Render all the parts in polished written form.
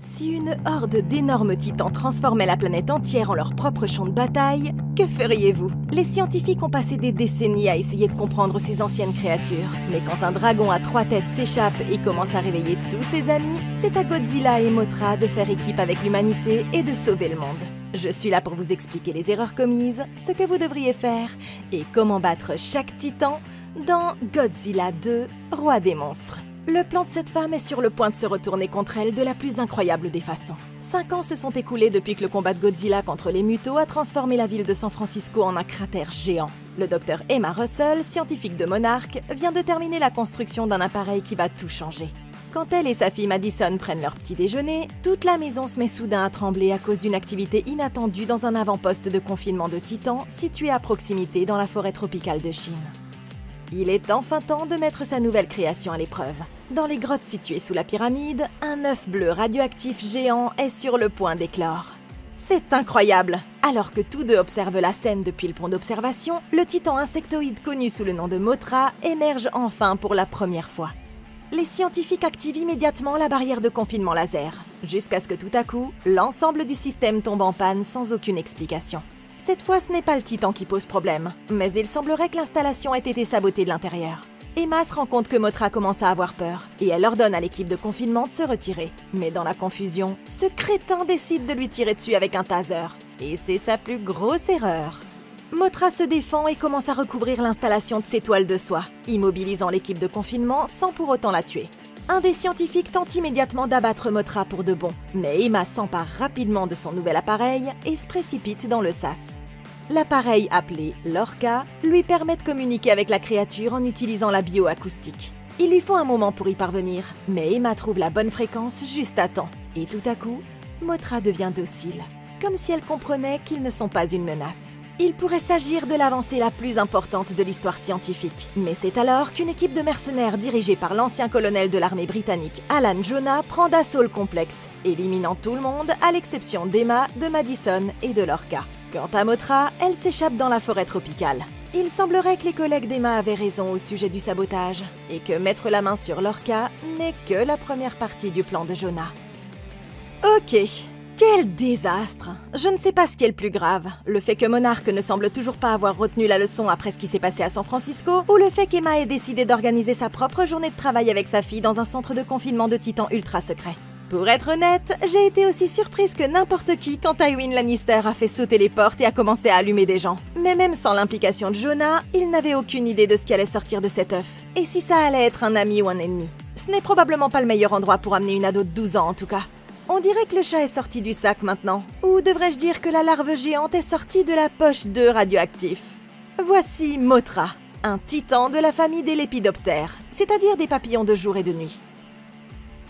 Si une horde d'énormes titans transformait la planète entière en leur propre champ de bataille, que feriez-vous? Les scientifiques ont passé des décennies à essayer de comprendre ces anciennes créatures. Mais quand un dragon à 3 têtes s'échappe et commence à réveiller tous ses amis, c'est à Godzilla et Mothra de faire équipe avec l'humanité et de sauver le monde. Je suis là pour vous expliquer les erreurs commises, ce que vous devriez faire et comment battre chaque titan dans Godzilla 2, Roi des monstres. Le plan de cette femme est sur le point de se retourner contre elle de la plus incroyable des façons. 5 ans se sont écoulés depuis que le combat de Godzilla contre les Mutos a transformé la ville de San Francisco en un cratère géant. Le docteur Emma Russell, scientifique de Monarch, vient de terminer la construction d'un appareil qui va tout changer. Quand elle et sa fille Madison prennent leur petit déjeuner, toute la maison se met soudain à trembler à cause d'une activité inattendue dans un avant-poste de confinement de Titan situé à proximité dans la forêt tropicale de Chine. Il est enfin temps de mettre sa nouvelle création à l'épreuve. Dans les grottes situées sous la pyramide, un œuf bleu radioactif géant est sur le point d'éclore. C'est incroyable! Alors que tous deux observent la scène depuis le pont d'observation, le titan insectoïde connu sous le nom de Mothra émerge enfin pour la première fois. Les scientifiques activent immédiatement la barrière de confinement laser, jusqu'à ce que tout à coup, l'ensemble du système tombe en panne sans aucune explication. Cette fois, ce n'est pas le titan qui pose problème, mais il semblerait que l'installation ait été sabotée de l'intérieur. Emma se rend compte que Mothra commence à avoir peur, et elle ordonne à l'équipe de confinement de se retirer. Mais dans la confusion, ce crétin décide de lui tirer dessus avec un taser. Et c'est sa plus grosse erreur. Mothra se défend et commence à recouvrir l'installation de ses toiles de soie, immobilisant l'équipe de confinement sans pour autant la tuer. Un des scientifiques tente immédiatement d'abattre Mothra pour de bon, mais Emma s'empare rapidement de son nouvel appareil et se précipite dans le sas. L'appareil appelé Lorca lui permet de communiquer avec la créature en utilisant la bioacoustique. Il lui faut un moment pour y parvenir, mais Emma trouve la bonne fréquence juste à temps. Et tout à coup, Mothra devient docile, comme si elle comprenait qu'ils ne sont pas une menace. Il pourrait s'agir de l'avancée la plus importante de l'histoire scientifique. Mais c'est alors qu'une équipe de mercenaires dirigée par l'ancien colonel de l'armée britannique Alan Jonah prend d'assaut le complexe, éliminant tout le monde à l'exception d'Emma, de Madison et de Lorca. Quant à Mothra, elle s'échappe dans la forêt tropicale. Il semblerait que les collègues d'Emma avaient raison au sujet du sabotage, et que mettre la main sur Lorca n'est que la première partie du plan de Jonah. Ok. Quel désastre! Je ne sais pas ce qui est le plus grave, le fait que Monarch ne semble toujours pas avoir retenu la leçon après ce qui s'est passé à San Francisco, ou le fait qu'Emma ait décidé d'organiser sa propre journée de travail avec sa fille dans un centre de confinement de titans ultra secret. Pour être honnête, j'ai été aussi surprise que n'importe qui quand Tywin Lannister a fait sauter les portes et a commencé à allumer des gens. Mais même sans l'implication de Jonah, il n'avait aucune idée de ce qui allait sortir de cet œuf. Et si ça allait être un ami ou un ennemi? Ce n'est probablement pas le meilleur endroit pour amener une ado de 12 ans en tout cas. On dirait que le chat est sorti du sac maintenant. Ou devrais-je dire que la larve géante est sortie de la poche 2 radioactif. Voici Mothra, un titan de la famille des lépidoptères, c'est-à-dire des papillons de jour et de nuit.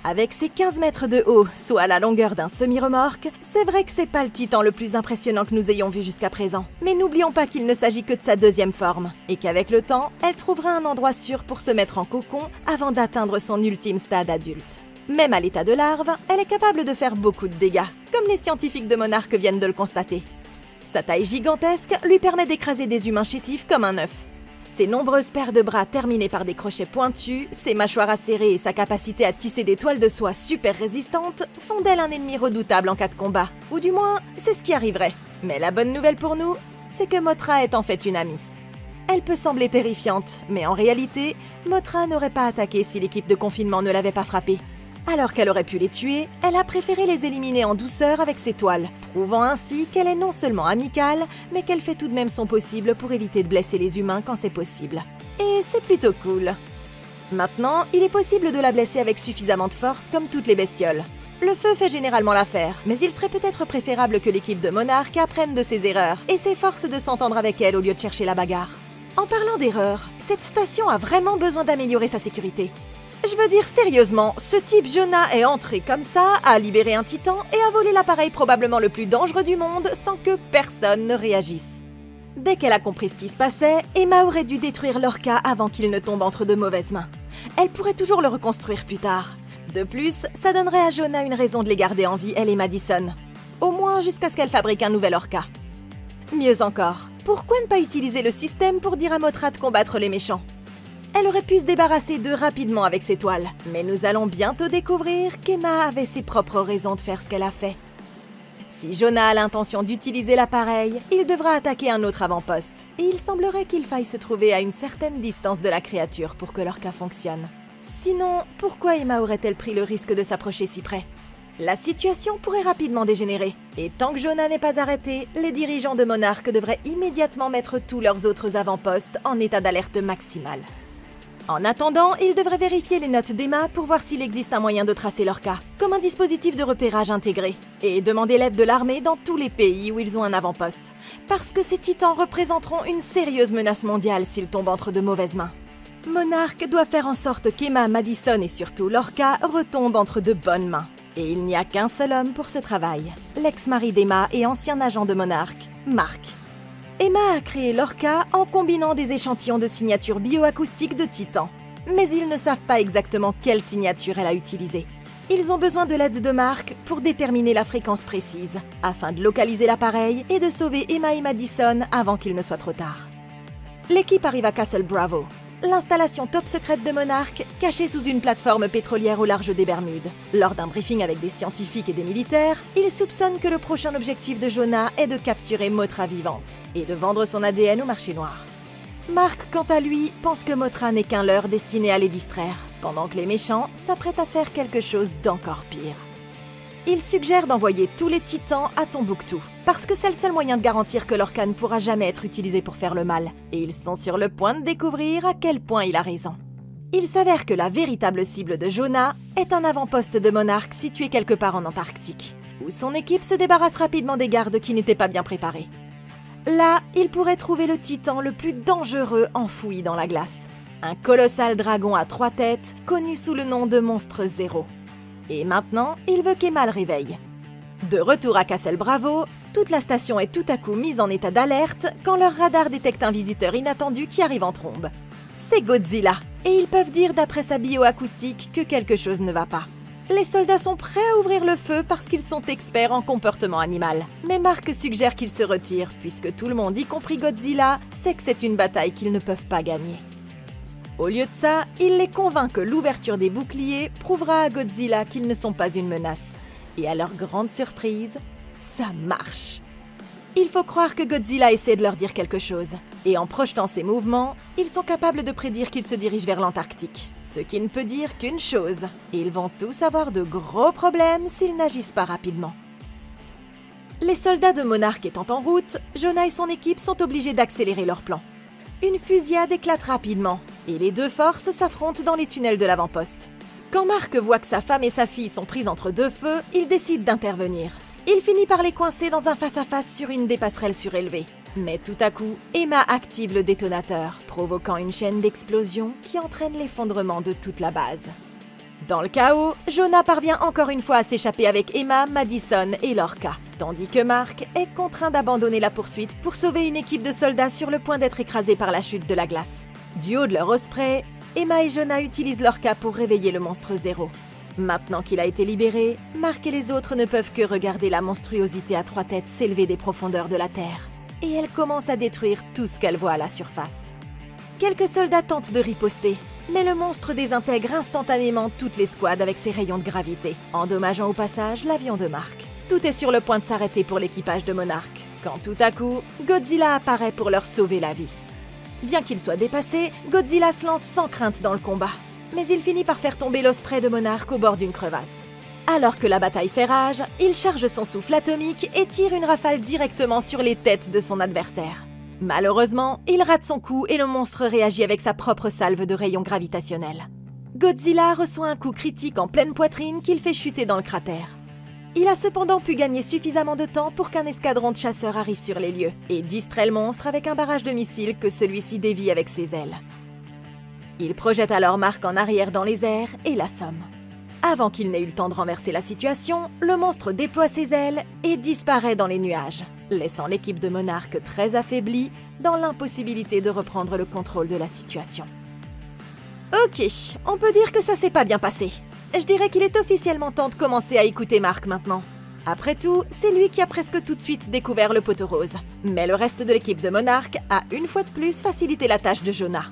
Avec ses 15 mètres de haut, soit la longueur d'un semi-remorque, c'est vrai que c'est pas le titan le plus impressionnant que nous ayons vu jusqu'à présent. Mais n'oublions pas qu'il ne s'agit que de sa deuxième forme, et qu'avec le temps, elle trouvera un endroit sûr pour se mettre en cocon avant d'atteindre son ultime stade adulte. Même à l'état de larve, elle est capable de faire beaucoup de dégâts, comme les scientifiques de Monarch viennent de le constater. Sa taille gigantesque lui permet d'écraser des humains chétifs comme un œuf. Ses nombreuses paires de bras terminées par des crochets pointus, ses mâchoires acérées et sa capacité à tisser des toiles de soie super résistantes font d'elle un ennemi redoutable en cas de combat. Ou du moins, c'est ce qui arriverait. Mais la bonne nouvelle pour nous, c'est que Mothra est en fait une amie. Elle peut sembler terrifiante, mais en réalité, Mothra n'aurait pas attaqué si l'équipe de confinement ne l'avait pas frappée. Alors qu'elle aurait pu les tuer, elle a préféré les éliminer en douceur avec ses toiles, prouvant ainsi qu'elle est non seulement amicale, mais qu'elle fait tout de même son possible pour éviter de blesser les humains quand c'est possible. Et c'est plutôt cool. Maintenant, il est possible de la blesser avec suffisamment de force comme toutes les bestioles. Le feu fait généralement l'affaire, mais il serait peut-être préférable que l'équipe de Monarch apprenne de ses erreurs et s'efforce de s'entendre avec elle au lieu de chercher la bagarre. En parlant d'erreurs, cette station a vraiment besoin d'améliorer sa sécurité. Je veux dire sérieusement, ce type Jonah est entré comme ça, a libéré un titan et a volé l'appareil probablement le plus dangereux du monde sans que personne ne réagisse. Dès qu'elle a compris ce qui se passait, Emma aurait dû détruire Lorca avant qu'il ne tombe entre de mauvaises mains. Elle pourrait toujours le reconstruire plus tard. De plus, ça donnerait à Jonah une raison de les garder en vie, elle et Madison. Au moins jusqu'à ce qu'elle fabrique un nouvel Lorca. Mieux encore, pourquoi ne pas utiliser le système pour dire à Mothra de combattre les méchants? Elle aurait pu se débarrasser d'eux rapidement avec ses toiles. Mais nous allons bientôt découvrir qu'Emma avait ses propres raisons de faire ce qu'elle a fait. Si Jonah a l'intention d'utiliser l'appareil, il devra attaquer un autre avant-poste. Et il semblerait qu'il faille se trouver à une certaine distance de la créature pour que l'Orca fonctionne. Sinon, pourquoi Emma aurait-elle pris le risque de s'approcher si près? La situation pourrait rapidement dégénérer. Et tant que Jonah n'est pas arrêté, les dirigeants de Monarch devraient immédiatement mettre tous leurs autres avant-postes en état d'alerte maximale. En attendant, ils devraient vérifier les notes d'Emma pour voir s'il existe un moyen de tracer leur cas, comme un dispositif de repérage intégré, et demander l'aide de l'armée dans tous les pays où ils ont un avant-poste. Parce que ces titans représenteront une sérieuse menace mondiale s'ils tombent entre de mauvaises mains. Monarch doit faire en sorte qu'Emma, Madison et surtout Lorca retombent entre de bonnes mains. Et il n'y a qu'un seul homme pour ce travail, l'ex-mari d'Emma et ancien agent de Monarch, Mark. Emma a créé Lorca en combinant des échantillons de signatures bioacoustiques de Titan. Mais ils ne savent pas exactement quelle signature elle a utilisée. Ils ont besoin de l'aide de Mark pour déterminer la fréquence précise, afin de localiser l'appareil et de sauver Emma et Madison avant qu'il ne soit trop tard. L'équipe arrive à Castle Bravo, l'installation top secrète de Monarch, cachée sous une plateforme pétrolière au large des Bermudes. Lors d'un briefing avec des scientifiques et des militaires, ils soupçonnent que le prochain objectif de Jonah est de capturer Mothra vivante et de vendre son ADN au marché noir. Mark, quant à lui, pense que Mothra n'est qu'un leurre destiné à les distraire, pendant que les méchants s'apprêtent à faire quelque chose d'encore pire. Il suggère d'envoyer tous les titans à Tombouctou, parce que c'est le seul moyen de garantir que Lorca ne pourra jamais être utilisé pour faire le mal, et ils sont sur le point de découvrir à quel point il a raison. Il s'avère que la véritable cible de Jonah est un avant-poste de Monarch situé quelque part en Antarctique, où son équipe se débarrasse rapidement des gardes qui n'étaient pas bien préparés. Là, il pourrait trouver le titan le plus dangereux enfoui dans la glace, un colossal dragon à 3 têtes, connu sous le nom de Monstre Zéro. Et maintenant, il veut qu'Emma le réveille. De retour à Castle Bravo, toute la station est tout à coup mise en état d'alerte quand leur radar détecte un visiteur inattendu qui arrive en trombe. C'est Godzilla, et ils peuvent dire d'après sa bioacoustique que quelque chose ne va pas. Les soldats sont prêts à ouvrir le feu parce qu'ils sont experts en comportement animal. Mais Mark suggère qu'ils se retirent, puisque tout le monde, y compris Godzilla, sait que c'est une bataille qu'ils ne peuvent pas gagner. Au lieu de ça, il les convainc que l'ouverture des boucliers prouvera à Godzilla qu'ils ne sont pas une menace. Et à leur grande surprise, ça marche. Il faut croire que Godzilla essaie de leur dire quelque chose. Et en projetant ses mouvements, ils sont capables de prédire qu'ils se dirigent vers l'Antarctique. Ce qui ne peut dire qu'une chose, ils vont tous avoir de gros problèmes s'ils n'agissent pas rapidement. Les soldats de Monarch étant en route, Jonah et son équipe sont obligés d'accélérer leur plan. Une fusillade éclate rapidement, et les deux forces s'affrontent dans les tunnels de l'avant-poste. Quand Mark voit que sa femme et sa fille sont prises entre deux feux, il décide d'intervenir. Il finit par les coincer dans un face-à-face sur une des passerelles surélevées. Mais tout à coup, Emma active le détonateur, provoquant une chaîne d'explosions qui entraîne l'effondrement de toute la base. Dans le chaos, Jonah parvient encore une fois à s'échapper avec Emma, Madison et Lorca, tandis que Mark est contraint d'abandonner la poursuite pour sauver une équipe de soldats sur le point d'être écrasée par la chute de la glace. Du haut de leur osprey, Emma et Jonah utilisent Lorca pour réveiller le monstre Zéro. Maintenant qu'il a été libéré, Mark et les autres ne peuvent que regarder la monstruosité à 3 têtes s'élever des profondeurs de la Terre. Et elle commence à détruire tout ce qu'elle voit à la surface. Quelques soldats tentent de riposter, mais le monstre désintègre instantanément toutes les squads avec ses rayons de gravité, endommageant au passage l'avion de Mark. Tout est sur le point de s'arrêter pour l'équipage de Monarch, quand tout à coup, Godzilla apparaît pour leur sauver la vie. Bien qu'il soit dépassé, Godzilla se lance sans crainte dans le combat. Mais il finit par faire tomber l'osprey de Monarch au bord d'une crevasse. Alors que la bataille fait rage, il charge son souffle atomique et tire une rafale directement sur les têtes de son adversaire. Malheureusement, il rate son coup et le monstre réagit avec sa propre salve de rayons gravitationnels. Godzilla reçoit un coup critique en pleine poitrine qu'il fait chuter dans le cratère. Il a cependant pu gagner suffisamment de temps pour qu'un escadron de chasseurs arrive sur les lieux et distrait le monstre avec un barrage de missiles que celui-ci dévie avec ses ailes. Il projette alors Mark en arrière dans les airs et l'assomme. Avant qu'il n'ait eu le temps de renverser la situation, le monstre déploie ses ailes et disparaît dans les nuages, laissant l'équipe de Monarch très affaiblie dans l'impossibilité de reprendre le contrôle de la situation. Ok, on peut dire que ça s'est pas bien passé. Je dirais qu'il est officiellement temps de commencer à écouter Mark maintenant. Après tout, c'est lui qui a presque tout de suite découvert le poteau rose. Mais le reste de l'équipe de Monarch a une fois de plus facilité la tâche de Jonah.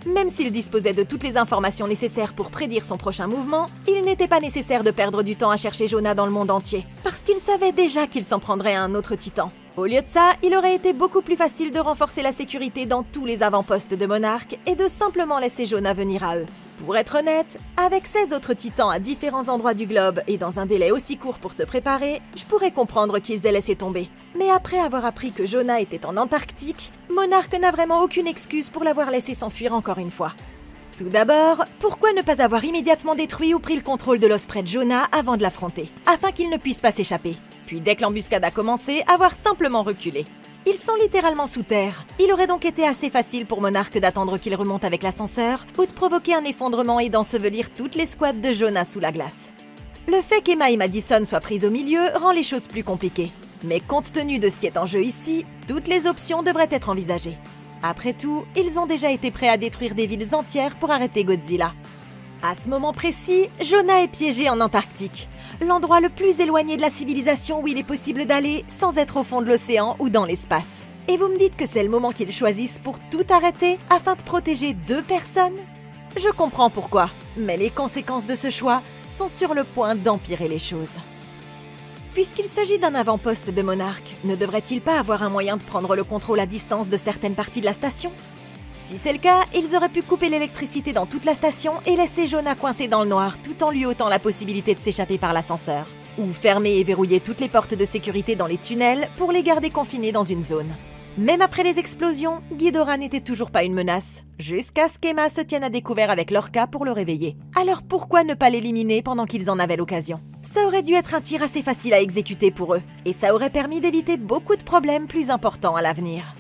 Même s'il disposait de toutes les informations nécessaires pour prédire son prochain mouvement, il n'était pas nécessaire de perdre du temps à chercher Jonah dans le monde entier, parce qu'il savait déjà qu'il s'en prendrait à un autre titan. Au lieu de ça, il aurait été beaucoup plus facile de renforcer la sécurité dans tous les avant-postes de Monarque et de simplement laisser Jonah venir à eux. Pour être honnête, avec 16 autres titans à différents endroits du globe et dans un délai aussi court pour se préparer, je pourrais comprendre qu'ils aient laissé tomber. Mais après avoir appris que Jonah était en Antarctique, Monarque n'a vraiment aucune excuse pour l'avoir laissé s'enfuir encore une fois. Tout d'abord, pourquoi ne pas avoir immédiatement détruit ou pris le contrôle de l'Osprey de Jonah avant de l'affronter, afin qu'il ne puisse pas s'échapper? Puis dès que l'embuscade a commencé, avoir simplement reculé. Ils sont littéralement sous terre. Il aurait donc été assez facile pour Monarque d'attendre qu'il remonte avec l'ascenseur ou de provoquer un effondrement et d'ensevelir toutes les squads de Jonah sous la glace. Le fait qu'Emma et Madison soient prises au milieu rend les choses plus compliquées. Mais compte tenu de ce qui est en jeu ici, toutes les options devraient être envisagées. Après tout, ils ont déjà été prêts à détruire des villes entières pour arrêter Godzilla. À ce moment précis, Jonah est piégé en Antarctique, l'endroit le plus éloigné de la civilisation où il est possible d'aller sans être au fond de l'océan ou dans l'espace. Et vous me dites que c'est le moment qu'ils choisissent pour tout arrêter afin de protéger 2 personnes? Je comprends pourquoi, mais les conséquences de ce choix sont sur le point d'empirer les choses. Puisqu'il s'agit d'un avant-poste de Monarque, ne devrait-il pas avoir un moyen de prendre le contrôle à distance de certaines parties de la station? Si c'est le cas, ils auraient pu couper l'électricité dans toute la station et laisser Jonah coincé dans le noir tout en lui ôtant la possibilité de s'échapper par l'ascenseur. Ou fermer et verrouiller toutes les portes de sécurité dans les tunnels pour les garder confinés dans une zone. Même après les explosions, Ghidorah n'était toujours pas une menace, jusqu'à ce qu'Emma se tienne à découvert avec Lorca pour le réveiller. Alors pourquoi ne pas l'éliminer pendant qu'ils en avaient l'occasion? Ça aurait dû être un tir assez facile à exécuter pour eux, et ça aurait permis d'éviter beaucoup de problèmes plus importants à l'avenir.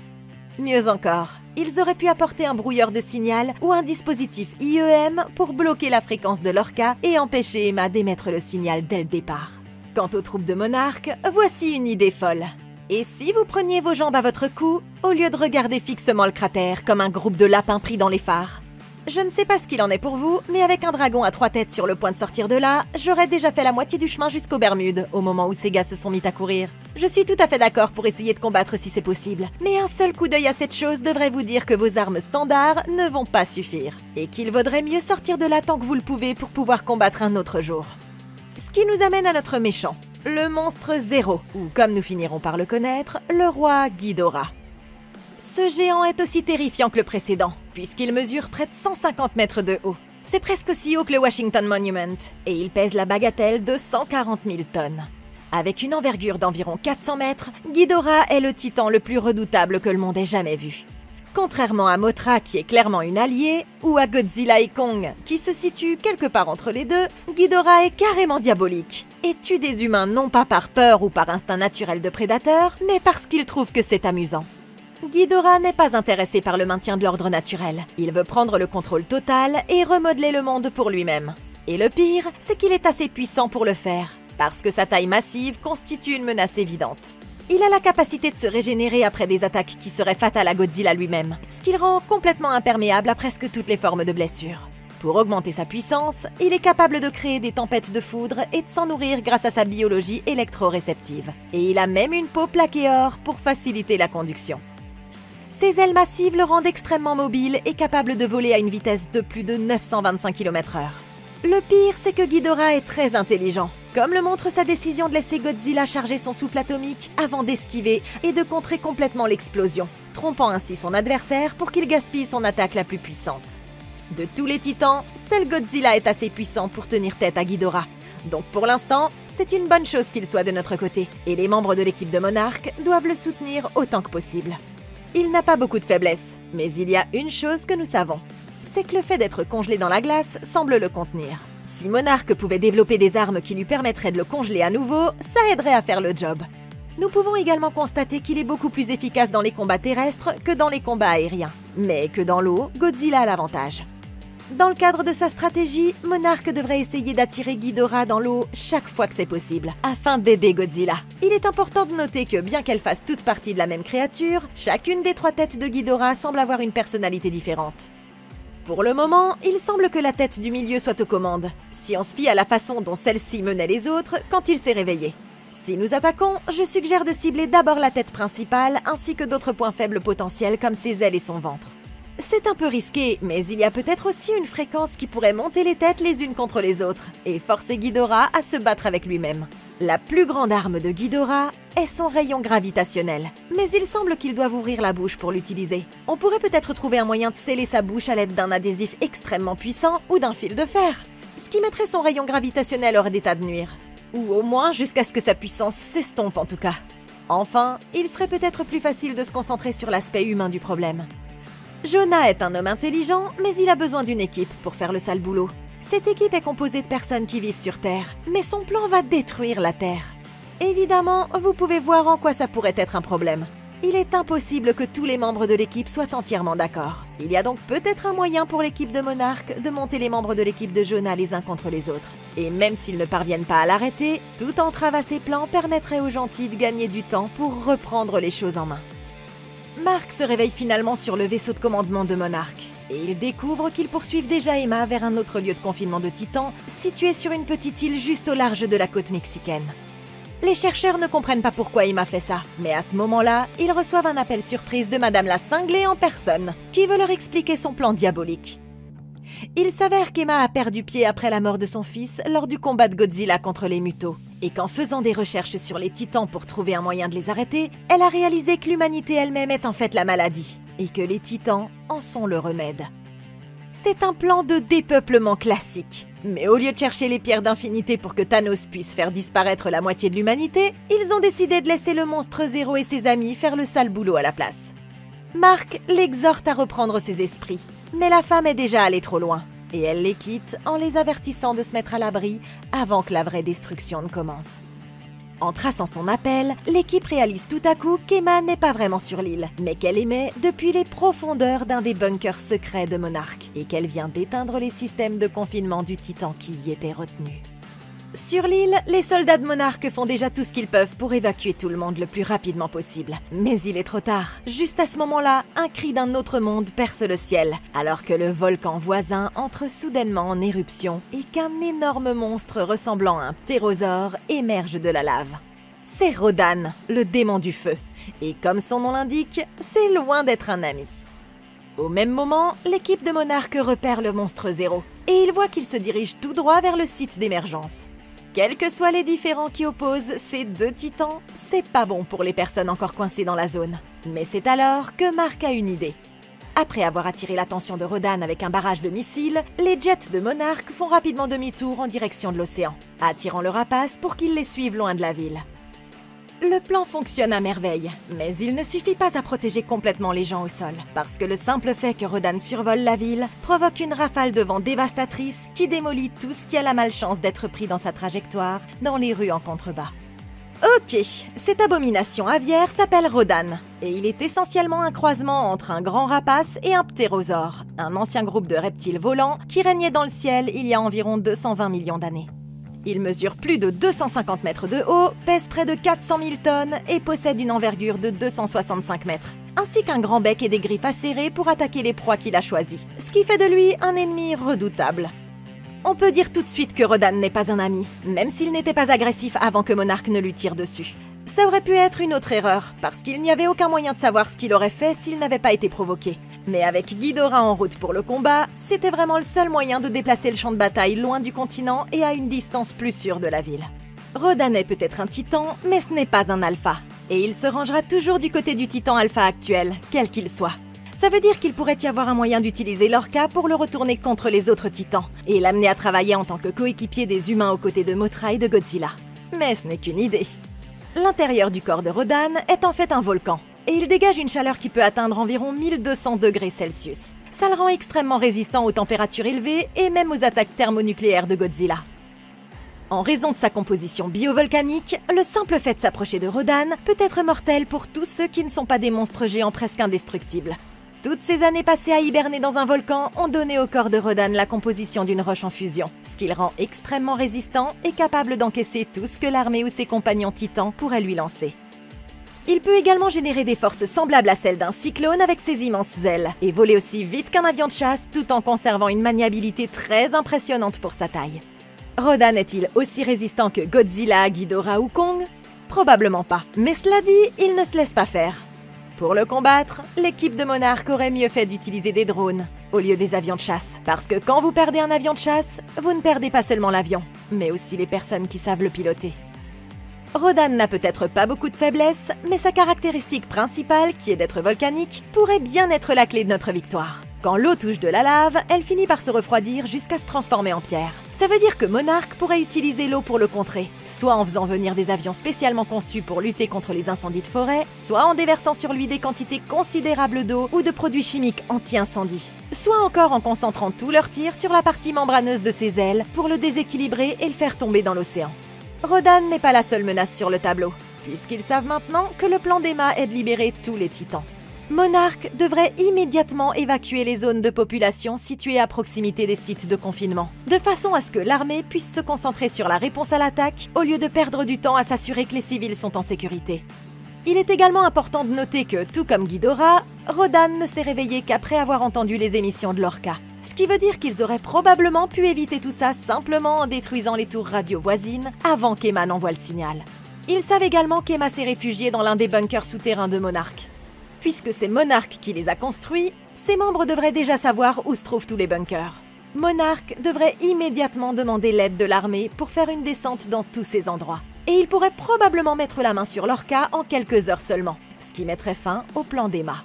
Mieux encore, ils auraient pu apporter un brouilleur de signal ou un dispositif IEM pour bloquer la fréquence de Lorca et empêcher Emma d'émettre le signal dès le départ. Quant aux troupes de Monarque, voici une idée folle. Et si vous preniez vos jambes à votre cou, au lieu de regarder fixement le cratère comme un groupe de lapins pris dans les phares? Je ne sais pas ce qu'il en est pour vous, mais avec un dragon à 3 têtes sur le point de sortir de là, j'aurais déjà fait la moitié du chemin jusqu'aux Bermudes, au moment où ces gars se sont mis à courir. Je suis tout à fait d'accord pour essayer de combattre si c'est possible, mais un seul coup d'œil à cette chose devrait vous dire que vos armes standards ne vont pas suffire, et qu'il vaudrait mieux sortir de là tant que vous le pouvez pour pouvoir combattre un autre jour. Ce qui nous amène à notre méchant, le monstre Zéro, ou comme nous finirons par le connaître, le roi Ghidorah. Ce géant est aussi terrifiant que le précédent, puisqu'il mesure près de 150 mètres de haut. C'est presque aussi haut que le Washington Monument, et il pèse la bagatelle de 140 000 tonnes. Avec une envergure d'environ 400 mètres, Ghidorah est le titan le plus redoutable que le monde ait jamais vu. Contrairement à Mothra qui est clairement une alliée, ou à Godzilla et Kong qui se situent quelque part entre les deux, Ghidorah est carrément diabolique et tue des humains non pas par peur ou par instinct naturel de prédateur, mais parce qu'il trouve que c'est amusant. Ghidorah n'est pas intéressé par le maintien de l'ordre naturel. Il veut prendre le contrôle total et remodeler le monde pour lui-même. Et le pire, c'est qu'il est assez puissant pour le faire, parce que sa taille massive constitue une menace évidente. Il a la capacité de se régénérer après des attaques qui seraient fatales à Godzilla lui-même, ce qui le rend complètement imperméable à presque toutes les formes de blessures. Pour augmenter sa puissance, il est capable de créer des tempêtes de foudre et de s'en nourrir grâce à sa biologie électro-réceptive. Et il a même une peau plaquée or pour faciliter la conduction. Ses ailes massives le rendent extrêmement mobile et capable de voler à une vitesse de plus de 925 km/h. Le pire, c'est que Ghidorah est très intelligent, comme le montre sa décision de laisser Godzilla charger son souffle atomique avant d'esquiver et de contrer complètement l'explosion, trompant ainsi son adversaire pour qu'il gaspille son attaque la plus puissante. De tous les titans, seul Godzilla est assez puissant pour tenir tête à Ghidorah. Donc pour l'instant, c'est une bonne chose qu'il soit de notre côté, et les membres de l'équipe de Monarque doivent le soutenir autant que possible. Il n'a pas beaucoup de faiblesses, mais il y a une chose que nous savons. C'est que le fait d'être congelé dans la glace semble le contenir. Si Monarque pouvait développer des armes qui lui permettraient de le congeler à nouveau, ça aiderait à faire le job. Nous pouvons également constater qu'il est beaucoup plus efficace dans les combats terrestres que dans les combats aériens. Mais que dans l'eau, Godzilla a l'avantage. Dans le cadre de sa stratégie, Monarque devrait essayer d'attirer Ghidorah dans l'eau chaque fois que c'est possible, afin d'aider Godzilla. Il est important de noter que bien qu'elles fassent toutes partie de la même créature, chacune des 3 têtes de Ghidorah semble avoir une personnalité différente. Pour le moment, il semble que la tête du milieu soit aux commandes, si on se fie à la façon dont celle-ci menait les autres quand il s'est réveillé. Si nous attaquons, je suggère de cibler d'abord la tête principale ainsi que d'autres points faibles potentiels comme ses ailes et son ventre. C'est un peu risqué, mais il y a peut-être aussi une fréquence qui pourrait monter les têtes les unes contre les autres et forcer Ghidorah à se battre avec lui-même. La plus grande arme de Ghidorah est son rayon gravitationnel, mais il semble qu'il doive ouvrir la bouche pour l'utiliser. On pourrait peut-être trouver un moyen de sceller sa bouche à l'aide d'un adhésif extrêmement puissant ou d'un fil de fer, ce qui mettrait son rayon gravitationnel hors d'état de nuire. Ou au moins jusqu'à ce que sa puissance s'estompe en tout cas. Enfin, il serait peut-être plus facile de se concentrer sur l'aspect humain du problème. Jonah est un homme intelligent, mais il a besoin d'une équipe pour faire le sale boulot. Cette équipe est composée de personnes qui vivent sur Terre, mais son plan va détruire la Terre. Évidemment, vous pouvez voir en quoi ça pourrait être un problème. Il est impossible que tous les membres de l'équipe soient entièrement d'accord. Il y a donc peut-être un moyen pour l'équipe de Monarch de monter les membres de l'équipe de Jonah les uns contre les autres. Et même s'ils ne parviennent pas à l'arrêter, toute entrave à ses plans permettrait aux gentils de gagner du temps pour reprendre les choses en main. Mark se réveille finalement sur le vaisseau de commandement de Monarch, et il découvre qu'ils poursuivent déjà Emma vers un autre lieu de confinement de Titans, situé sur une petite île juste au large de la côte mexicaine. Les chercheurs ne comprennent pas pourquoi Emma fait ça, mais à ce moment-là, ils reçoivent un appel surprise de Madame la Cinglée en personne, qui veut leur expliquer son plan diabolique. Il s'avère qu'Emma a perdu pied après la mort de son fils lors du combat de Godzilla contre les Mutos, et qu'en faisant des recherches sur les Titans pour trouver un moyen de les arrêter, elle a réalisé que l'humanité elle-même est en fait la maladie, et que les Titans en sont le remède. C'est un plan de dépeuplement classique. Mais au lieu de chercher les pierres d'infinité pour que Thanos puisse faire disparaître la moitié de l'humanité, ils ont décidé de laisser le monstre Zéro et ses amis faire le sale boulot à la place. Mark l'exhorte à reprendre ses esprits, mais la femme est déjà allée trop loin, et elle les quitte en les avertissant de se mettre à l'abri avant que la vraie destruction ne commence. En traçant son appel, l'équipe réalise tout à coup qu'Emma n'est pas vraiment sur l'île, mais qu'elle émet depuis les profondeurs d'un des bunkers secrets de Monarch, et qu'elle vient d'éteindre les systèmes de confinement du Titan qui y étaient retenus. Sur l'île, les soldats de Monarch font déjà tout ce qu'ils peuvent pour évacuer tout le monde le plus rapidement possible. Mais il est trop tard. Juste à ce moment-là, un cri d'un autre monde perce le ciel, alors que le volcan voisin entre soudainement en éruption et qu'un énorme monstre ressemblant à un ptérosaure émerge de la lave. C'est Rodan, le démon du feu. Et comme son nom l'indique, c'est loin d'être un ami. Au même moment, l'équipe de Monarch repère le monstre Zéro, et il voit qu'il se dirige tout droit vers le site d'émergence. Quels que soient les différends qui opposent ces deux titans, c'est pas bon pour les personnes encore coincées dans la zone. Mais c'est alors que Mark a une idée. Après avoir attiré l'attention de Rodan avec un barrage de missiles, les jets de Monarch font rapidement demi-tour en direction de l'océan, attirant le rapace pour qu'il les suive loin de la ville. Le plan fonctionne à merveille, mais il ne suffit pas à protéger complètement les gens au sol, parce que le simple fait que Rodan survole la ville provoque une rafale de vent dévastatrice qui démolit tout ce qui a la malchance d'être pris dans sa trajectoire dans les rues en contrebas. Ok, cette abomination aviaire s'appelle Rodan, et il est essentiellement un croisement entre un grand rapace et un ptérosaure, un ancien groupe de reptiles volants qui régnait dans le ciel il y a environ 220 millions d'années. Il mesure plus de 250 mètres de haut, pèse près de 400 000 tonnes et possède une envergure de 265 mètres, ainsi qu'un grand bec et des griffes acérées pour attaquer les proies qu'il a choisies, ce qui fait de lui un ennemi redoutable. On peut dire tout de suite que Rodan n'est pas un ami, même s'il n'était pas agressif avant que Monarch ne lui tire dessus. Ça aurait pu être une autre erreur, parce qu'il n'y avait aucun moyen de savoir ce qu'il aurait fait s'il n'avait pas été provoqué. Mais avec Ghidorah en route pour le combat, c'était vraiment le seul moyen de déplacer le champ de bataille loin du continent et à une distance plus sûre de la ville. Rodan est peut-être un titan, mais ce n'est pas un alpha. Et il se rangera toujours du côté du titan alpha actuel, quel qu'il soit. Ça veut dire qu'il pourrait y avoir un moyen d'utiliser Lorca pour le retourner contre les autres titans, et l'amener à travailler en tant que coéquipier des humains aux côtés de Mothra et de Godzilla. Mais ce n'est qu'une idée. L'intérieur du corps de Rodan est en fait un volcan, et il dégage une chaleur qui peut atteindre environ 1200 degrés Celsius. Ça le rend extrêmement résistant aux températures élevées et même aux attaques thermonucléaires de Godzilla. En raison de sa composition biovolcanique, le simple fait de s'approcher de Rodan peut être mortel pour tous ceux qui ne sont pas des monstres géants presque indestructibles. Toutes ces années passées à hiberner dans un volcan ont donné au corps de Rodan la composition d'une roche en fusion, ce qui le rend extrêmement résistant et capable d'encaisser tout ce que l'armée ou ses compagnons titans pourraient lui lancer. Il peut également générer des forces semblables à celles d'un cyclone avec ses immenses ailes, et voler aussi vite qu'un avion de chasse tout en conservant une maniabilité très impressionnante pour sa taille. Rodan est-il aussi résistant que Godzilla, Ghidorah ou Kong? Probablement pas, mais cela dit, il ne se laisse pas faire. Pour le combattre, l'équipe de Monarch aurait mieux fait d'utiliser des drones au lieu des avions de chasse. Parce que quand vous perdez un avion de chasse, vous ne perdez pas seulement l'avion, mais aussi les personnes qui savent le piloter. Rodan n'a peut-être pas beaucoup de faiblesses, mais sa caractéristique principale, qui est d'être volcanique, pourrait bien être la clé de notre victoire. Quand l'eau touche de la lave, elle finit par se refroidir jusqu'à se transformer en pierre. Ça veut dire que Monarch pourrait utiliser l'eau pour le contrer, soit en faisant venir des avions spécialement conçus pour lutter contre les incendies de forêt, soit en déversant sur lui des quantités considérables d'eau ou de produits chimiques anti-incendie, soit encore en concentrant tous leurs tirs sur la partie membraneuse de ses ailes pour le déséquilibrer et le faire tomber dans l'océan. Rodan n'est pas la seule menace sur le tableau, puisqu'ils savent maintenant que le plan d'Emma est de libérer tous les titans. Monarch devrait immédiatement évacuer les zones de population situées à proximité des sites de confinement, de façon à ce que l'armée puisse se concentrer sur la réponse à l'attaque au lieu de perdre du temps à s'assurer que les civils sont en sécurité. Il est également important de noter que, tout comme Ghidorah, Rodan ne s'est réveillé qu'après avoir entendu les émissions de Lorca. Ce qui veut dire qu'ils auraient probablement pu éviter tout ça simplement en détruisant les tours radio voisines avant qu'Emma n'envoie le signal. Ils savent également qu'Emma s'est réfugiée dans l'un des bunkers souterrains de Monarch. Puisque c'est Monarch qui les a construits, ses membres devraient déjà savoir où se trouvent tous les bunkers. Monarch devrait immédiatement demander l'aide de l'armée pour faire une descente dans tous ces endroits. Et il pourrait probablement mettre la main sur Lorca en quelques heures seulement, ce qui mettrait fin au plan d'Emma.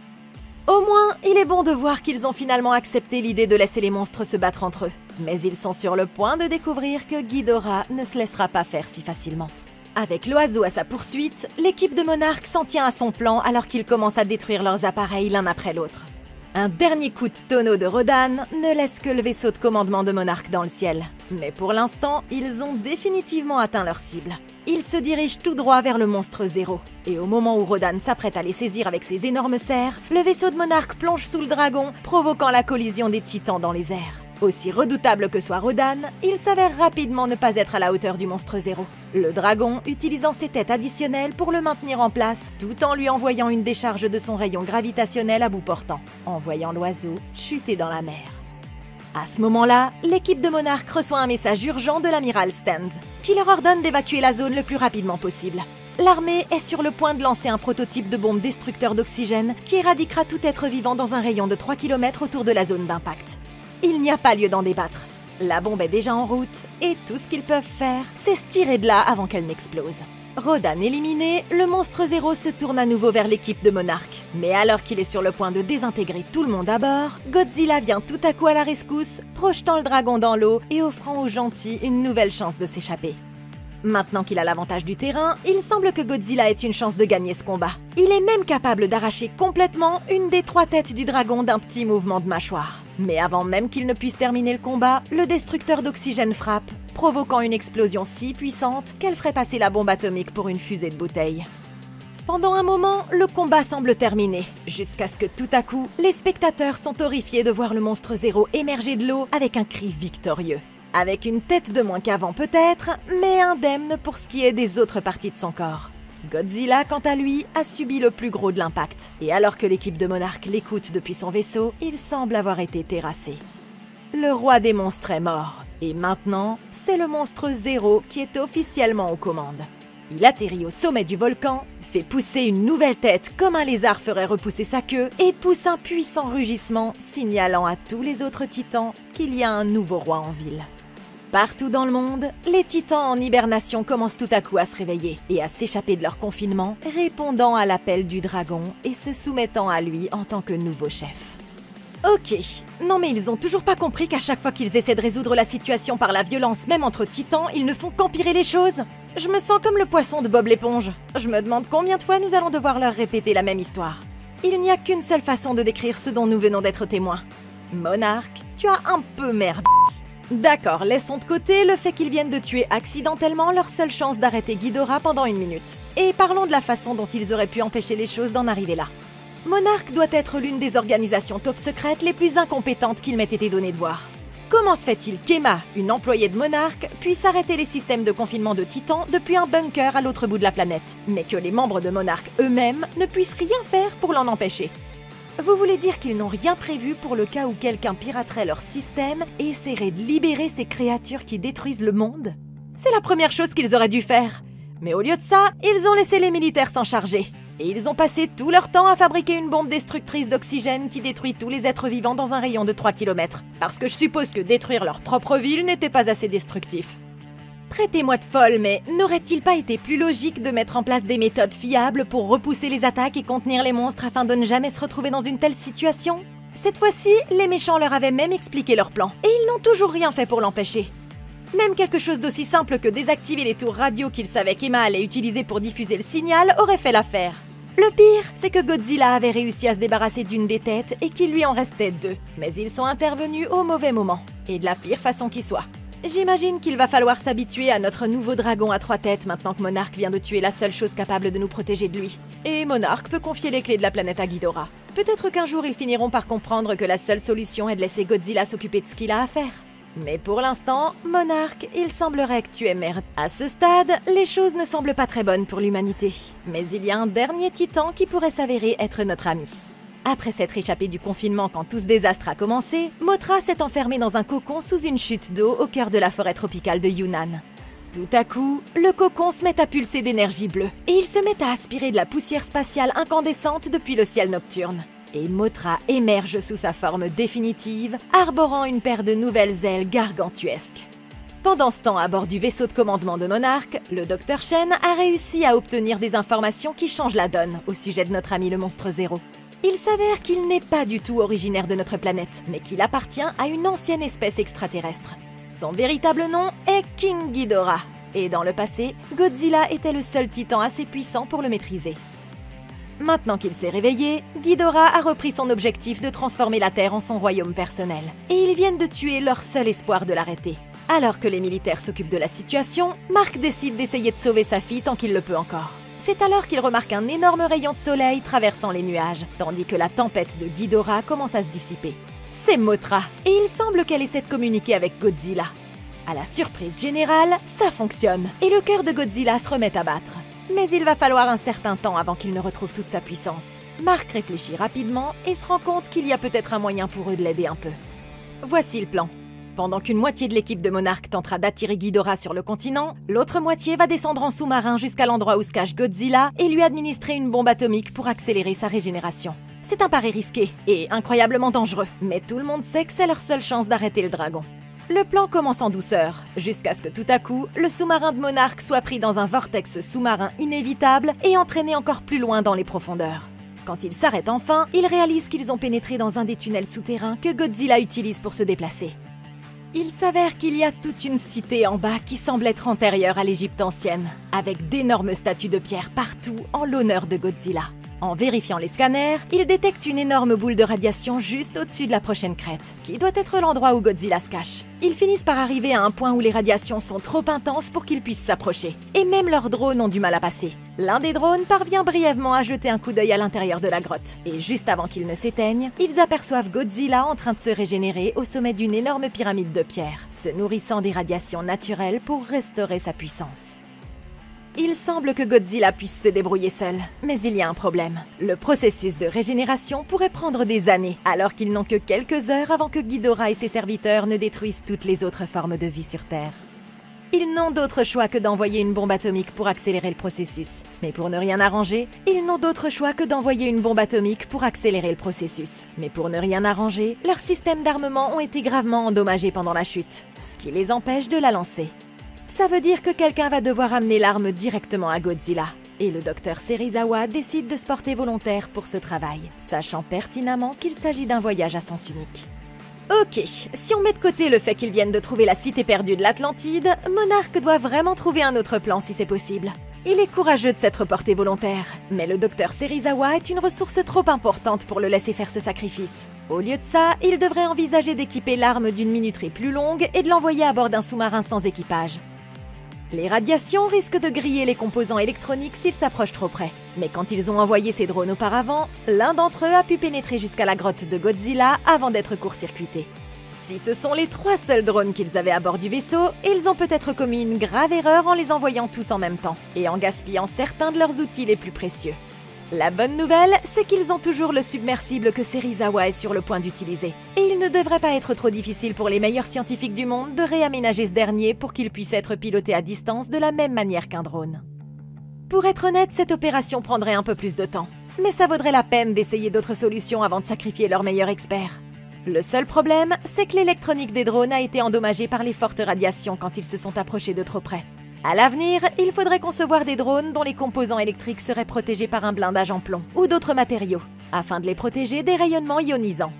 Au moins, il est bon de voir qu'ils ont finalement accepté l'idée de laisser les monstres se battre entre eux. Mais ils sont sur le point de découvrir que Ghidorah ne se laissera pas faire si facilement. Avec l'oiseau à sa poursuite, l'équipe de Monarch s'en tient à son plan alors qu'ils commencent à détruire leurs appareils l'un après l'autre. Un dernier coup de tonneau de Rodan ne laisse que le vaisseau de commandement de Monarch dans le ciel. Mais pour l'instant, ils ont définitivement atteint leur cible. Ils se dirigent tout droit vers le monstre Zéro. Et au moment où Rodan s'apprête à les saisir avec ses énormes serres, le vaisseau de Monarch plonge sous le dragon, provoquant la collision des titans dans les airs. Aussi redoutable que soit Rodan, il s'avère rapidement ne pas être à la hauteur du monstre Zéro. Le dragon utilisant ses têtes additionnelles pour le maintenir en place, tout en lui envoyant une décharge de son rayon gravitationnel à bout portant, envoyant l'oiseau chuter dans la mer. À ce moment-là, l'équipe de Monarch reçoit un message urgent de l'amiral Stenz, qui leur ordonne d'évacuer la zone le plus rapidement possible. L'armée est sur le point de lancer un prototype de bombe destructeur d'oxygène qui éradiquera tout être vivant dans un rayon de 3 km autour de la zone d'impact. Il n'y a pas lieu d'en débattre. La bombe est déjà en route, et tout ce qu'ils peuvent faire, c'est se tirer de là avant qu'elle n'explose. Rodan éliminé, le monstre Zéro se tourne à nouveau vers l'équipe de Monarch. Mais alors qu'il est sur le point de désintégrer tout le monde à bord, Godzilla vient tout à coup à la rescousse, projetant le dragon dans l'eau et offrant aux gentils une nouvelle chance de s'échapper. Maintenant qu'il a l'avantage du terrain, il semble que Godzilla ait une chance de gagner ce combat. Il est même capable d'arracher complètement une des 3 têtes du dragon d'un petit mouvement de mâchoire. Mais avant même qu'il ne puisse terminer le combat, le destructeur d'oxygène frappe, provoquant une explosion si puissante qu'elle ferait passer la bombe atomique pour une fusée de bouteilles. Pendant un moment, le combat semble terminé, jusqu'à ce que tout à coup, les spectateurs sont horrifiés de voir le monstre Zéro émerger de l'eau avec un cri victorieux. Avec une tête de moins qu'avant peut-être, mais indemne pour ce qui est des autres parties de son corps. Godzilla, quant à lui, a subi le plus gros de l'impact. Et alors que l'équipe de Monarch l'écoute depuis son vaisseau, il semble avoir été terrassé. Le roi des monstres est mort. Et maintenant, c'est le monstre Zéro qui est officiellement aux commandes. Il atterrit au sommet du volcan, fait pousser une nouvelle tête comme un lézard ferait repousser sa queue et pousse un puissant rugissement signalant à tous les autres titans qu'il y a un nouveau roi en ville. Partout dans le monde, les titans en hibernation commencent tout à coup à se réveiller et à s'échapper de leur confinement, répondant à l'appel du dragon et se soumettant à lui en tant que nouveau chef. Ok, non mais ils ont toujours pas compris qu'à chaque fois qu'ils essaient de résoudre la situation par la violence, même entre titans, ils ne font qu'empirer les choses. Je me sens comme le poisson de Bob l'éponge. Je me demande combien de fois nous allons devoir leur répéter la même histoire. Il n'y a qu'une seule façon de décrire ce dont nous venons d'être témoins. Monarch, tu as un peu merdé. D'accord, laissons de côté le fait qu'ils viennent de tuer accidentellement leur seule chance d'arrêter Ghidorah pendant 1 minute. Et parlons de la façon dont ils auraient pu empêcher les choses d'en arriver là. Monarch doit être l'une des organisations top secrètes les plus incompétentes qu'il m'ait été donné de voir. Comment se fait-il qu'Emma, une employée de Monarch, puisse arrêter les systèmes de confinement de Titan depuis un bunker à l'autre bout de la planète, mais que les membres de Monarch eux-mêmes ne puissent rien faire pour l'en empêcher? Vous voulez dire qu'ils n'ont rien prévu pour le cas où quelqu'un piraterait leur système et essaierait de libérer ces créatures qui détruisent le monde? C'est la première chose qu'ils auraient dû faire. Mais au lieu de ça, ils ont laissé les militaires s'en charger. Et ils ont passé tout leur temps à fabriquer une bombe destructrice d'oxygène qui détruit tous les êtres vivants dans un rayon de 3 km. Parce que je suppose que détruire leur propre ville n'était pas assez destructif. Traitez-moi de folle, mais n'aurait-il pas été plus logique de mettre en place des méthodes fiables pour repousser les attaques et contenir les monstres afin de ne jamais se retrouver dans une telle situation? Cette fois-ci, les méchants leur avaient même expliqué leur plan, et ils n'ont toujours rien fait pour l'empêcher. Même quelque chose d'aussi simple que désactiver les tours radio qu'ils savaient qu'Emma allait utiliser pour diffuser le signal aurait fait l'affaire. Le pire, c'est que Godzilla avait réussi à se débarrasser d'une des têtes et qu'il lui en restait 2. Mais ils sont intervenus au mauvais moment, et de la pire façon qui soit. J'imagine qu'il va falloir s'habituer à notre nouveau dragon à 3 têtes maintenant que Monarch vient de tuer la seule chose capable de nous protéger de lui. Et Monarch peut confier les clés de la planète à Ghidorah. Peut-être qu'un jour ils finiront par comprendre que la seule solution est de laisser Godzilla s'occuper de ce qu'il a à faire. Mais pour l'instant, Monarch, il semblerait que tu es merde. À ce stade, les choses ne semblent pas très bonnes pour l'humanité. Mais il y a un dernier titan qui pourrait s'avérer être notre ami. Après s'être échappé du confinement quand tout ce désastre a commencé, Mothra s'est enfermée dans un cocon sous une chute d'eau au cœur de la forêt tropicale de Yunnan. Tout à coup, le cocon se met à pulser d'énergie bleue, et il se met à aspirer de la poussière spatiale incandescente depuis le ciel nocturne. Et Mothra émerge sous sa forme définitive, arborant une paire de nouvelles ailes gargantuesques. Pendant ce temps, à bord du vaisseau de commandement de Monarch, le Dr Shen a réussi à obtenir des informations qui changent la donne au sujet de notre ami le monstre zéro. Il s'avère qu'il n'est pas du tout originaire de notre planète, mais qu'il appartient à une ancienne espèce extraterrestre. Son véritable nom est King Ghidorah, et dans le passé, Godzilla était le seul titan assez puissant pour le maîtriser. Maintenant qu'il s'est réveillé, Ghidorah a repris son objectif de transformer la Terre en son royaume personnel, et ils viennent de tuer leur seul espoir de l'arrêter. Alors que les militaires s'occupent de la situation, Mark décide d'essayer de sauver sa fille tant qu'il le peut encore. C'est alors qu'il remarque un énorme rayon de soleil traversant les nuages, tandis que la tempête de Ghidorah commence à se dissiper. C'est Mothra, et il semble qu'elle essaie de communiquer avec Godzilla. À la surprise générale, ça fonctionne, et le cœur de Godzilla se remet à battre. Mais il va falloir un certain temps avant qu'il ne retrouve toute sa puissance. Mark réfléchit rapidement et se rend compte qu'il y a peut-être un moyen pour eux de l'aider un peu. Voici le plan. Pendant qu'une moitié de l'équipe de Monarch tentera d'attirer Ghidorah sur le continent, l'autre moitié va descendre en sous-marin jusqu'à l'endroit où se cache Godzilla et lui administrer une bombe atomique pour accélérer sa régénération. C'est un pari risqué et incroyablement dangereux, mais tout le monde sait que c'est leur seule chance d'arrêter le dragon. Le plan commence en douceur, jusqu'à ce que tout à coup, le sous-marin de Monarch soit pris dans un vortex sous-marin inévitable et entraîné encore plus loin dans les profondeurs. Quand ils s'arrêtent enfin, ils réalisent qu'ils ont pénétré dans un des tunnels souterrains que Godzilla utilise pour se déplacer. Il s'avère qu'il y a toute une cité en bas qui semble être antérieure à l'Égypte ancienne, avec d'énormes statues de pierre partout en l'honneur de Godzilla. En vérifiant les scanners, il détecte une énorme boule de radiation juste au-dessus de la prochaine crête, qui doit être l'endroit où Godzilla se cache. Ils finissent par arriver à un point où les radiations sont trop intenses pour qu'ils puissent s'approcher, et même leurs drones ont du mal à passer. L'un des drones parvient brièvement à jeter un coup d'œil à l'intérieur de la grotte, et juste avant qu'ils ne s'éteignent, ils aperçoivent Godzilla en train de se régénérer au sommet d'une énorme pyramide de pierre, se nourrissant des radiations naturelles pour restaurer sa puissance. Il semble que Godzilla puisse se débrouiller seul, mais il y a un problème. Le processus de régénération pourrait prendre des années, alors qu'ils n'ont que quelques heures avant que Ghidorah et ses serviteurs ne détruisent toutes les autres formes de vie sur Terre. Ils n'ont d'autre choix que d'envoyer une bombe atomique pour accélérer le processus. Mais pour ne rien arranger, ils n'ont d'autre choix que d'envoyer une bombe atomique pour accélérer le processus. Mais pour ne rien arranger, leurs systèmes d'armement ont été gravement endommagés pendant la chute, ce qui les empêche de la lancer. Ça veut dire que quelqu'un va devoir amener l'arme directement à Godzilla. Et le docteur Serizawa décide de se porter volontaire pour ce travail, sachant pertinemment qu'il s'agit d'un voyage à sens unique. Ok, si on met de côté le fait qu'ils viennent de trouver la cité perdue de l'Atlantide, Monarch doit vraiment trouver un autre plan si c'est possible. Il est courageux de s'être porté volontaire, mais le docteur Serizawa est une ressource trop importante pour le laisser faire ce sacrifice. Au lieu de ça, il devrait envisager d'équiper l'arme d'une minuterie plus longue et de l'envoyer à bord d'un sous-marin sans équipage. Les radiations risquent de griller les composants électroniques s'ils s'approchent trop près. Mais quand ils ont envoyé ces drones auparavant, l'un d'entre eux a pu pénétrer jusqu'à la grotte de Godzilla avant d'être court-circuité. Si ce sont les 3 seuls drones qu'ils avaient à bord du vaisseau, ils ont peut-être commis une grave erreur en les envoyant tous en même temps, et en gaspillant certains de leurs outils les plus précieux. La bonne nouvelle, c'est qu'ils ont toujours le submersible que Serizawa est sur le point d'utiliser. Et il ne devrait pas être trop difficile pour les meilleurs scientifiques du monde de réaménager ce dernier pour qu'il puisse être piloté à distance de la même manière qu'un drone. Pour être honnête, cette opération prendrait un peu plus de temps. Mais ça vaudrait la peine d'essayer d'autres solutions avant de sacrifier leur meilleur expert. Le seul problème, c'est que l'électronique des drones a été endommagée par les fortes radiations quand ils se sont approchés de trop près. À l'avenir, il faudrait concevoir des drones dont les composants électriques seraient protégés par un blindage en plomb ou d'autres matériaux, afin de les protéger des rayonnements ionisants.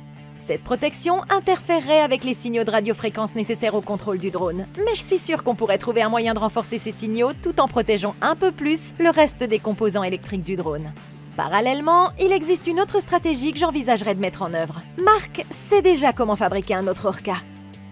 Cette protection interférerait avec les signaux de radiofréquence nécessaires au contrôle du drone, mais je suis sûre qu'on pourrait trouver un moyen de renforcer ces signaux tout en protégeant un peu plus le reste des composants électriques du drone. Parallèlement, il existe une autre stratégie que j'envisagerais de mettre en œuvre. Mark sait déjà comment fabriquer un autre Orca.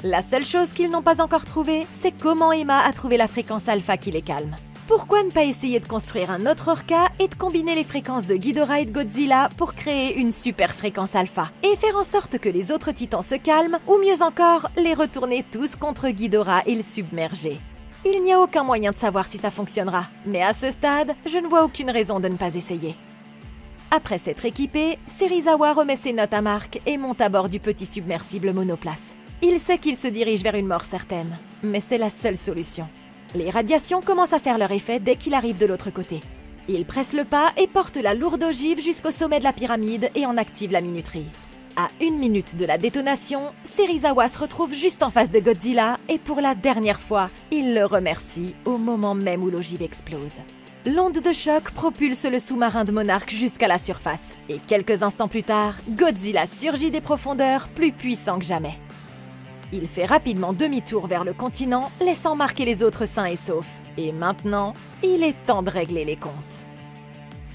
La seule chose qu'ils n'ont pas encore trouvée, c'est comment Emma a trouvé la fréquence alpha qui les calme. Pourquoi ne pas essayer de construire un autre Orca et de combiner les fréquences de Ghidorah et de Godzilla pour créer une super fréquence alpha et faire en sorte que les autres titans se calment, ou mieux encore, les retourner tous contre Ghidorah et le submerger. Il n'y a aucun moyen de savoir si ça fonctionnera, mais à ce stade, je ne vois aucune raison de ne pas essayer. Après s'être équipé, Serizawa remet ses notes à Mark et monte à bord du petit submersible monoplace. Il sait qu'il se dirige vers une mort certaine, mais c'est la seule solution. Les radiations commencent à faire leur effet dès qu'il arrive de l'autre côté. Il presse le pas et porte la lourde ogive jusqu'au sommet de la pyramide et en active la minuterie. À 1 minute de la détonation, Serizawa se retrouve juste en face de Godzilla et pour la dernière fois, il le remercie au moment même où l'ogive explose. L'onde de choc propulse le sous-marin de Monarch jusqu'à la surface et quelques instants plus tard, Godzilla surgit des profondeurs plus puissant que jamais. Il fait rapidement demi-tour vers le continent, laissant marquer les autres sains et saufs. Et maintenant, il est temps de régler les comptes.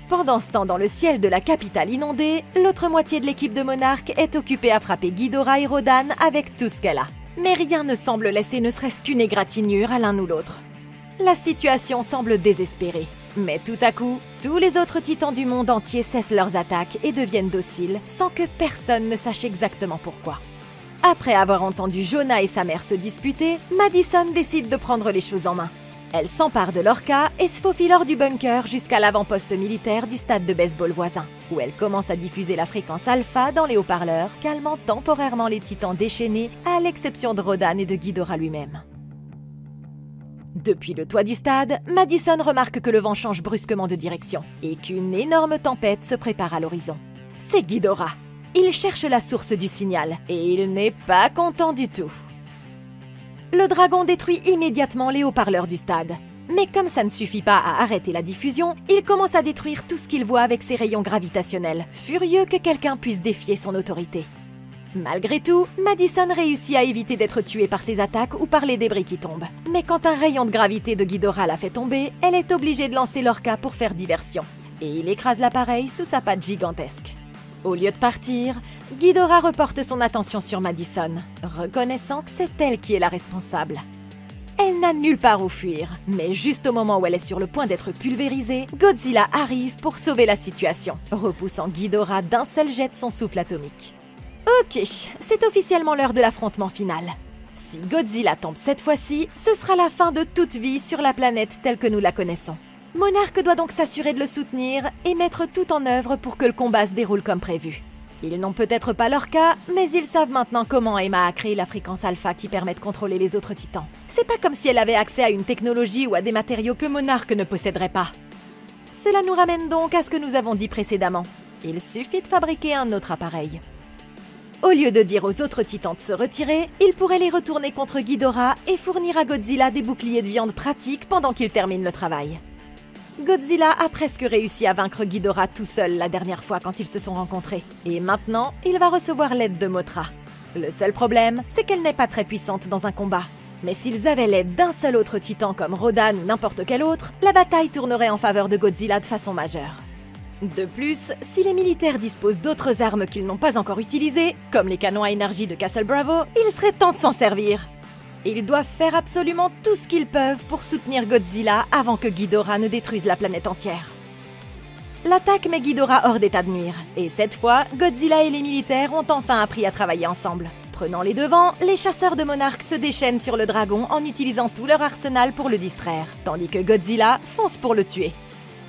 Pendant ce temps, dans le ciel de la capitale inondée, l'autre moitié de l'équipe de Monarch est occupée à frapper Ghidorah et Rodan avec tout ce qu'elle a. Mais rien ne semble laisser ne serait-ce qu'une égratignure à l'un ou l'autre. La situation semble désespérée. Mais tout à coup, tous les autres titans du monde entier cessent leurs attaques et deviennent dociles, sans que personne ne sache exactement pourquoi. Après avoir entendu Jonah et sa mère se disputer, Madison décide de prendre les choses en main. Elle s'empare de l'Orca et se faufile hors du bunker jusqu'à l'avant-poste militaire du stade de baseball voisin, où elle commence à diffuser la fréquence alpha dans les haut-parleurs, calmant temporairement les titans déchaînés, à l'exception de Rodan et de Ghidorah lui-même. Depuis le toit du stade, Madison remarque que le vent change brusquement de direction et qu'une énorme tempête se prépare à l'horizon. C'est Ghidorah. Il cherche la source du signal, et il n'est pas content du tout. Le dragon détruit immédiatement les haut-parleurs du stade. Mais comme ça ne suffit pas à arrêter la diffusion, il commence à détruire tout ce qu'il voit avec ses rayons gravitationnels, furieux que quelqu'un puisse défier son autorité. Malgré tout, Madison réussit à éviter d'être tuée par ses attaques ou par les débris qui tombent. Mais quand un rayon de gravité de Ghidorah la fait tomber, elle est obligée de lancer l'Orca pour faire diversion. Et il écrase l'appareil sous sa patte gigantesque. Au lieu de partir, Ghidorah reporte son attention sur Madison, reconnaissant que c'est elle qui est la responsable. Elle n'a nulle part où fuir, mais juste au moment où elle est sur le point d'être pulvérisée, Godzilla arrive pour sauver la situation, repoussant Ghidorah d'un seul jet de son souffle atomique. Ok, c'est officiellement l'heure de l'affrontement final. Si Godzilla tombe cette fois-ci, ce sera la fin de toute vie sur la planète telle que nous la connaissons. Monarch doit donc s'assurer de le soutenir et mettre tout en œuvre pour que le combat se déroule comme prévu. Ils n'ont peut-être pas l'Orca, mais ils savent maintenant comment Emma a créé la fréquence alpha qui permet de contrôler les autres titans. C'est pas comme si elle avait accès à une technologie ou à des matériaux que Monarch ne posséderait pas. Cela nous ramène donc à ce que nous avons dit précédemment. Il suffit de fabriquer un autre appareil. Au lieu de dire aux autres titans de se retirer, il pourrait les retourner contre Ghidorah et fournir à Godzilla des boucliers de viande pratiques pendant qu'il termine le travail. Godzilla a presque réussi à vaincre Ghidorah tout seul la dernière fois quand ils se sont rencontrés. Et maintenant, il va recevoir l'aide de Mothra. Le seul problème, c'est qu'elle n'est pas très puissante dans un combat. Mais s'ils avaient l'aide d'un seul autre titan comme Rodan ou n'importe quel autre, la bataille tournerait en faveur de Godzilla de façon majeure. De plus, si les militaires disposent d'autres armes qu'ils n'ont pas encore utilisées, comme les canons à énergie de Castle Bravo, il serait temps de s'en servir. Ils doivent faire absolument tout ce qu'ils peuvent pour soutenir Godzilla avant que Ghidorah ne détruise la planète entière. L'attaque met Ghidorah hors d'état de nuire, et cette fois, Godzilla et les militaires ont enfin appris à travailler ensemble. Prenant les devants, les chasseurs de Monarch se déchaînent sur le dragon en utilisant tout leur arsenal pour le distraire, tandis que Godzilla fonce pour le tuer.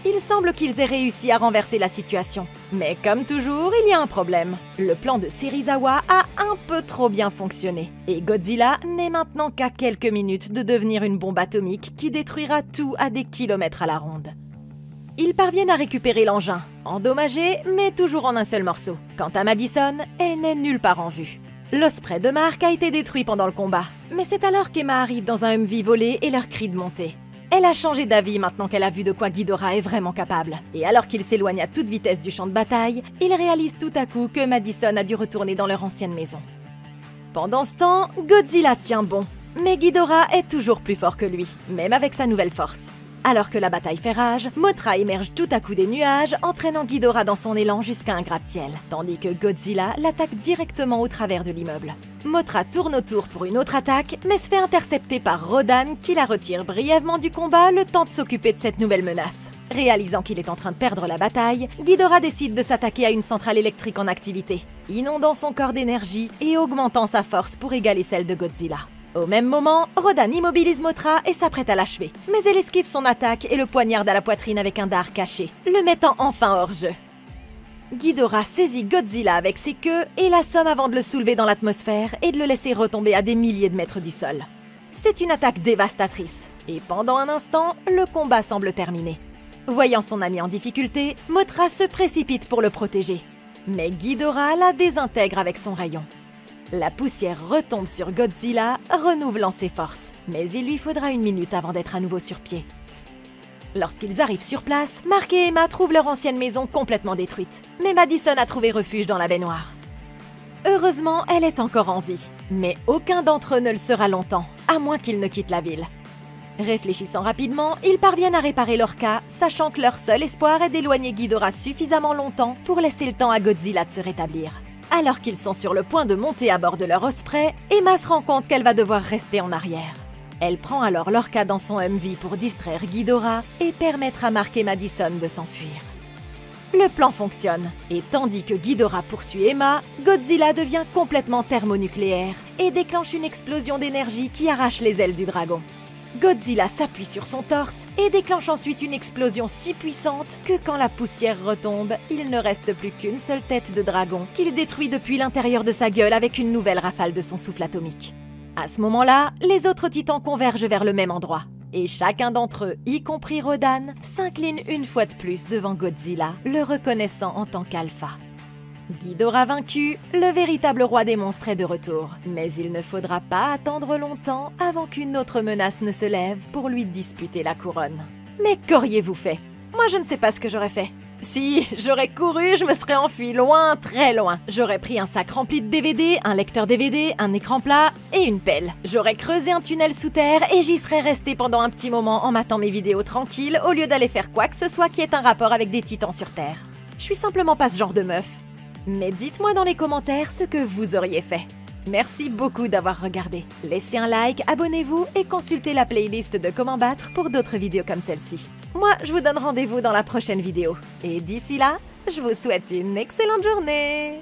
Il semble qu'ils aient réussi à renverser la situation. Mais comme toujours, il y a un problème. Le plan de Serizawa a un peu trop bien fonctionné. Et Godzilla n'est maintenant qu'à quelques minutes de devenir une bombe atomique qui détruira tout à des kilomètres à la ronde. ils parviennent à récupérer l'engin, endommagé mais toujours en un seul morceau. Quant à Madison, elle n'est nulle part en vue. L'Osprey de Mark a été détruit pendant le combat, mais c'est alors qu'Emma arrive dans un Humvee volé et leur crie de monter. Elle a changé d'avis maintenant qu'elle a vu de quoi Ghidorah est vraiment capable. Et alors qu'il s'éloigne à toute vitesse du champ de bataille, il réalise tout à coup que Madison a dû retourner dans leur ancienne maison. Pendant ce temps, Godzilla tient bon. Mais Ghidorah est toujours plus fort que lui, même avec sa nouvelle force. Alors que la bataille fait rage, Mothra émerge tout à coup des nuages, entraînant Ghidorah dans son élan jusqu'à un gratte-ciel, tandis que Godzilla l'attaque directement au travers de l'immeuble. Mothra tourne autour pour une autre attaque, mais se fait intercepter par Rodan qui la retire brièvement du combat le temps de s'occuper de cette nouvelle menace. Réalisant qu'il est en train de perdre la bataille, Ghidorah décide de s'attaquer à une centrale électrique en activité, inondant son corps d'énergie et augmentant sa force pour égaler celle de Godzilla. Au même moment, Rodan immobilise Mothra et s'apprête à l'achever, mais elle esquive son attaque et le poignarde à la poitrine avec un dard caché, le mettant enfin hors jeu. Ghidorah saisit Godzilla avec ses queues et l'assomme avant de le soulever dans l'atmosphère et de le laisser retomber à des milliers de mètres du sol. C'est une attaque dévastatrice, et pendant un instant, le combat semble terminé. Voyant son ami en difficulté, Mothra se précipite pour le protéger, mais Ghidorah la désintègre avec son rayon. La poussière retombe sur Godzilla, renouvelant ses forces, mais il lui faudra 1 minute avant d'être à nouveau sur pied. Lorsqu'ils arrivent sur place, Mark et Emma trouvent leur ancienne maison complètement détruite, mais Madison a trouvé refuge dans la baignoire. Heureusement, elle est encore en vie, mais aucun d'entre eux ne le sera longtemps, à moins qu'ils ne quittent la ville. Réfléchissant rapidement, ils parviennent à réparer leur cas, sachant que leur seul espoir est d'éloigner Ghidorah suffisamment longtemps pour laisser le temps à Godzilla de se rétablir. Alors qu'ils sont sur le point de monter à bord de leur Osprey, Emma se rend compte qu'elle va devoir rester en arrière. Elle prend alors Lorca dans son Humvee pour distraire Ghidorah et permettre à Mark et Madison de s'enfuir. Le plan fonctionne, et tandis que Ghidorah poursuit Emma, Godzilla devient complètement thermonucléaire et déclenche une explosion d'énergie qui arrache les ailes du dragon. Godzilla s'appuie sur son torse et déclenche ensuite une explosion si puissante que quand la poussière retombe, il ne reste plus qu'une seule tête de dragon qu'il détruit depuis l'intérieur de sa gueule avec une nouvelle rafale de son souffle atomique. À ce moment-là, les autres titans convergent vers le même endroit, et chacun d'entre eux, y compris Rodan, s'incline une fois de plus devant Godzilla, le reconnaissant en tant qu'alpha. Ghidorah vaincu, le véritable roi des monstres est de retour, mais il ne faudra pas attendre longtemps avant qu'une autre menace ne se lève pour lui disputer la couronne. Mais qu'auriez-vous fait? Moi je ne sais pas ce que j'aurais fait. Si j'aurais couru, je me serais enfui loin, très loin. J'aurais pris un sac rempli de DVD, un lecteur DVD, un écran plat et une pelle. J'aurais creusé un tunnel sous terre et j'y serais resté pendant un petit moment en matant mes vidéos tranquilles au lieu d'aller faire quoi que ce soit qui ait un rapport avec des titans sur Terre. Je suis simplement pas ce genre de meuf. Mais dites-moi dans les commentaires ce que vous auriez fait. Merci beaucoup d'avoir regardé. Laissez un like, abonnez-vous et consultez la playlist de Comment battre pour d'autres vidéos comme celle-ci. Moi, je vous donne rendez-vous dans la prochaine vidéo. Et d'ici là, je vous souhaite une excellente journée.